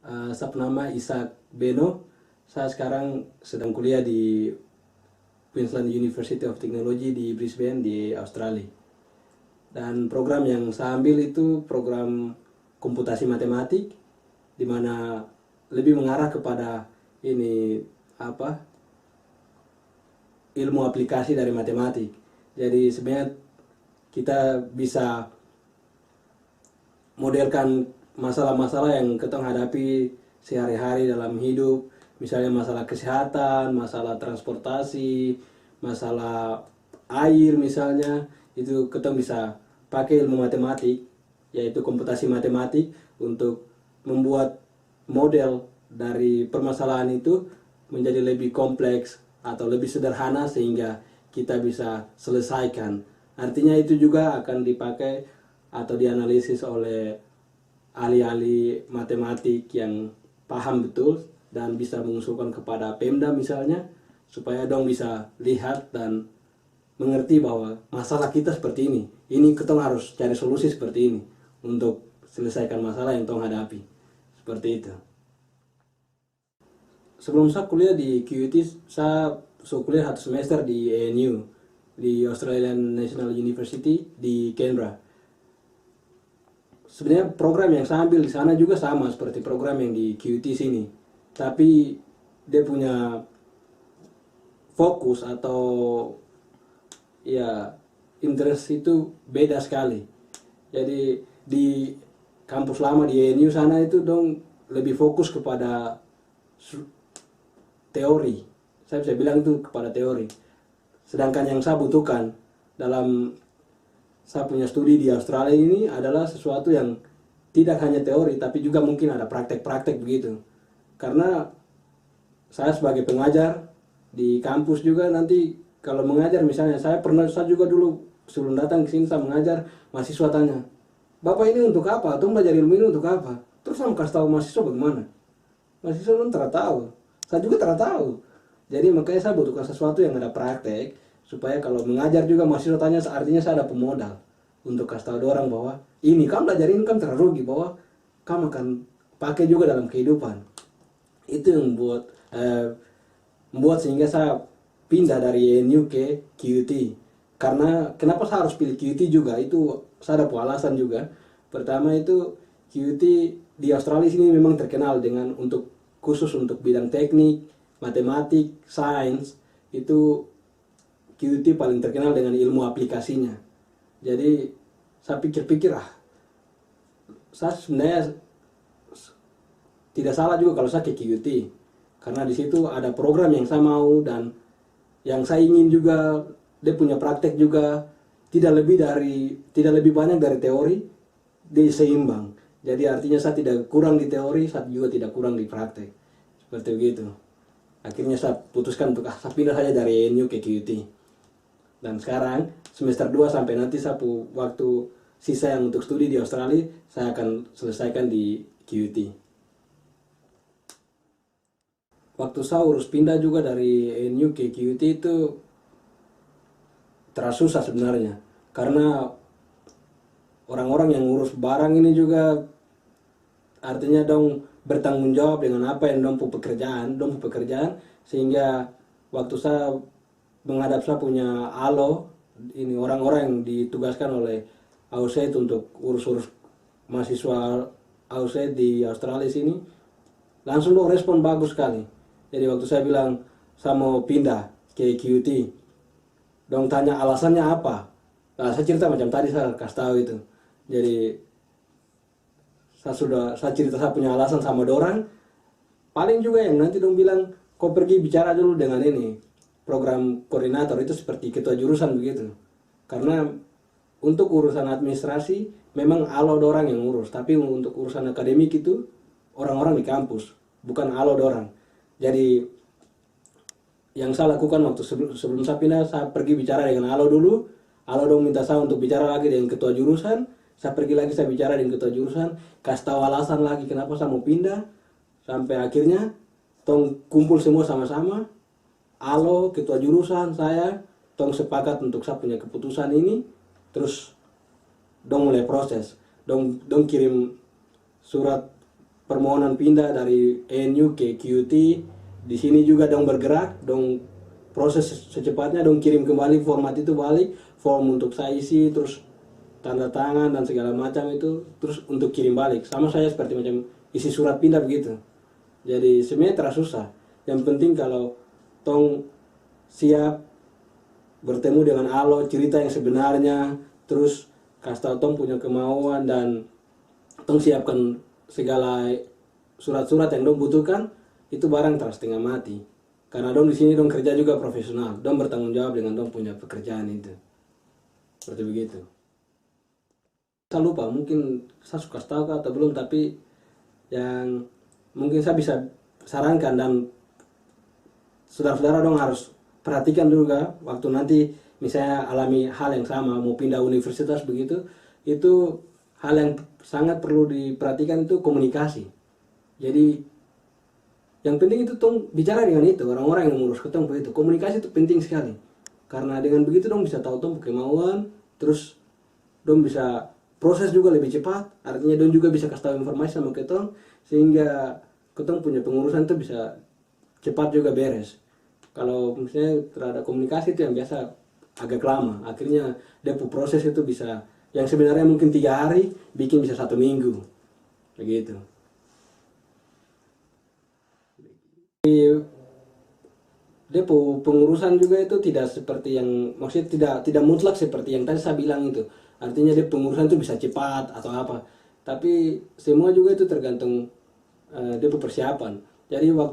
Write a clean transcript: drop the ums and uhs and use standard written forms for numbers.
Saya nama Ishak Beno. Saya sekarang sedang kuliah di Queensland University of Technology di Brisbane di Australia. Dan program yang saya ambil itu program komputasi matematik, di mana lebih mengarah kepada ini apa ilmu aplikasi dari matematik. Jadi sebenarnya kita bisa modelkan masalah-masalah yang kita hadapi sehari-hari dalam hidup, misalnya masalah kesehatan, masalah transportasi, masalah air misalnya, itu kita bisa pakai ilmu matematik, yaitu komputasi matematik, untuk membuat model dari permasalahan itu menjadi lebih kompleks atau lebih sederhana sehingga kita bisa selesaikan. Artinya itu juga akan dipakai atau dianalisis oleh ahli-ahli matematik yang paham betul dan bisa mengusulkan kepada Pemda misalnya, supaya dong bisa lihat dan mengerti bahwa masalah kita seperti ini. Ini kita harus cari solusi seperti ini untuk selesaikan masalah yang tong hadapi. Seperti itu. Sebelum saya kuliah di QUT, saya kuliah 1 semester di ANU, di Australian National University di Canberra. Sebenarnya program yang saya ambil di sana juga sama seperti program yang di QUT sini, tapi dia punya fokus atau ya interest itu beda sekali. Jadi di kampus lama di ANU sana itu dong lebih fokus kepada teori. Saya bisa bilang itu kepada teori. Sedangkan yang saya butuhkan dalam saya punya studi di Australia ini adalah sesuatu yang tidak hanya teori, tapi juga mungkin ada praktek-praktek begitu. Karena saya sebagai pengajar di kampus juga nanti kalau mengajar misalnya, saya juga dulu sebelum datang ke sini saya mengajar, mahasiswa tanya, "Bapak ini untuk apa? Atau belajar ilmu ini untuk apa?" Terus saya mau kasih tahu mahasiswa bagaimana? Mahasiswa pun tidak tahu. Saya juga tidak tahu. Jadi makanya saya butuhkan sesuatu yang ada praktek, supaya kalau mengajar juga mahasiswa tanya, artinya saya ada pemodal untuk kasih tahu orang bahwa ini kamu belajar ini kan terrugi, bahwa kamu akan pakai juga dalam kehidupan. Itu yang membuat sehingga saya pindah dari ANU ke QUT. Karena kenapa saya harus pilih QUT juga, itu saya ada alasan juga. Pertama itu QUT di Australia sini memang terkenal dengan khusus untuk bidang teknik, matematik, sains. Itu QUT paling terkenal dengan ilmu aplikasinya. Jadi saya pikir-pikir, saya sebenarnya tidak salah juga kalau saya ke QUT, karena di situ ada program yang saya mau dan yang saya ingin juga. Dia punya praktek juga, tidak lebih banyak dari teori, dia seimbang. Jadi artinya saya tidak kurang di teori, saya juga tidak kurang di praktek. Seperti begitu. Akhirnya saya putuskan untuk saya pindah saja dari ANU ke QUT. Dan sekarang semester 2 sampai nanti saya waktu sisa yang untuk studi di Australia, saya akan selesaikan di QUT. Waktu saya urus pindah juga dari ANU ke QUT itu terasa susah sebenarnya, karena orang-orang yang ngurus barang ini juga artinya dong bertanggung jawab dengan apa yang dong pekerjaan, sehingga waktu saya menghadap saya punya alo ini, orang-orang yang ditugaskan oleh AUSET untuk urus-urus mahasiswa AUSET di Australia sini, langsung dong respon bagus sekali. Jadi waktu saya bilang saya mau pindah ke QUT, dong tanya alasannya apa. Nah, saya cerita macam tadi saya kasih tahu itu. Jadi saya cerita saya punya alasan sama dorang. Paling juga yang nanti dong bilang, kau pergi bicara dulu dengan ini program koordinator, itu seperti ketua jurusan begitu. Karena untuk urusan administrasi memang alo dorang yang ngurus, tapi untuk urusan akademik itu orang-orang di kampus, bukan alo dorang. Jadi yang saya lakukan waktu sebelum saya pindah, saya pergi bicara dengan alo dulu. Alo dong minta saya untuk bicara lagi dengan ketua jurusan. Saya pergi lagi, saya bicara dengan ketua jurusan, kasih tahu alasan lagi kenapa saya mau pindah. Sampai akhirnya tong kumpul semua sama-sama, alo, ketua jurusan, saya, tong sepakat untuk saya punya keputusan ini. Terus dong mulai proses, dong kirim surat permohonan pindah dari ENU ke QT, di sini juga dong bergerak, dong proses secepatnya, dong kirim kembali format itu balik, form untuk saya isi, terus tanda tangan dan segala macam itu, terus untuk kirim balik. Sama saya seperti macam isi surat pindah begitu. Jadi sebenarnya terasa susah. Yang penting kalau tong siap bertemu dengan Allah, cerita yang sebenarnya, terus kasih tahu tong punya kemauan, dan tong siapkan segala surat-surat yang dong butuhkan, itu barang terus setengah mati. Karena dong di sini dong kerja juga profesional, dong bertanggung jawab dengan dong punya pekerjaan itu. Seperti begitu. Saya lupa, mungkin saya suka tahu atau belum, tapi yang mungkin saya bisa sarankan dan saudara-saudara dong harus perhatikan juga waktu nanti misalnya alami hal yang sama, mau pindah universitas begitu, itu hal yang sangat perlu diperhatikan itu komunikasi. Jadi yang penting itu tong bicara dengan itu orang-orang yang mengurus ketong begitu. Komunikasi itu penting sekali, karena dengan begitu dong bisa tahu tong kemauan, terus dong bisa proses juga lebih cepat, artinya dong juga bisa kasih tahu informasi sama ketong, sehingga ketong punya pengurusan itu bisa cepat juga beres. Kalau misalnya terhadap komunikasi itu yang biasa agak lama, akhirnya dia proses itu bisa yang sebenarnya mungkin 3 hari bikin bisa 1 minggu begitu. Dia pengurusan juga itu tidak seperti yang, maksudnya tidak mutlak seperti yang tadi saya bilang itu. Artinya dia pengurusan itu bisa cepat atau apa, tapi semua juga itu tergantung dia persiapan. Jadi waktu